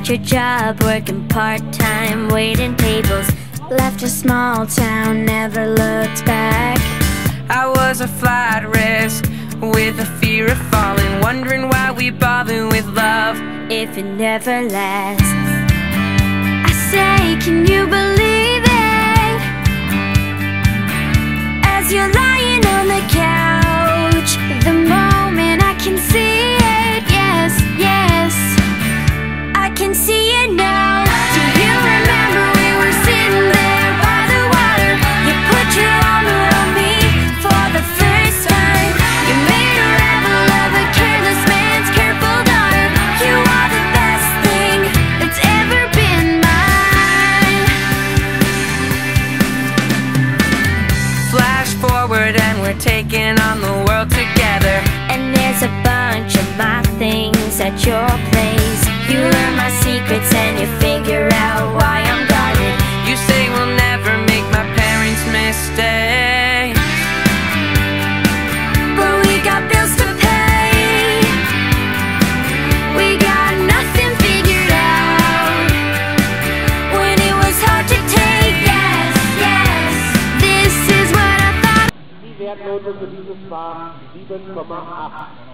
at your job, working part-time, waiting tables. Left a small town, never looked back. I was a flight risk with a fear of falling, wondering why we bother with love if it never lasts. I say, can you believe it? As you're lying on the couch, the moment I can see it, yes, yes, I can see it now. Do you remember we were sitting there by the water? You put your arm around me for the first time. You made a rebel of a careless man's careful daughter. You are the best thing that's ever been mine. Flash forward and we're taking on the world together. And there's a bunch of my things at your place. You learn my secrets and you figure out why I'm guarded. You say we'll never make my parents' mistakes, but we got bills to pay. We got nothing figured out when it was hard to take. Yes, yes, this is what I thought. Die Wertnote für dieses war 7,8.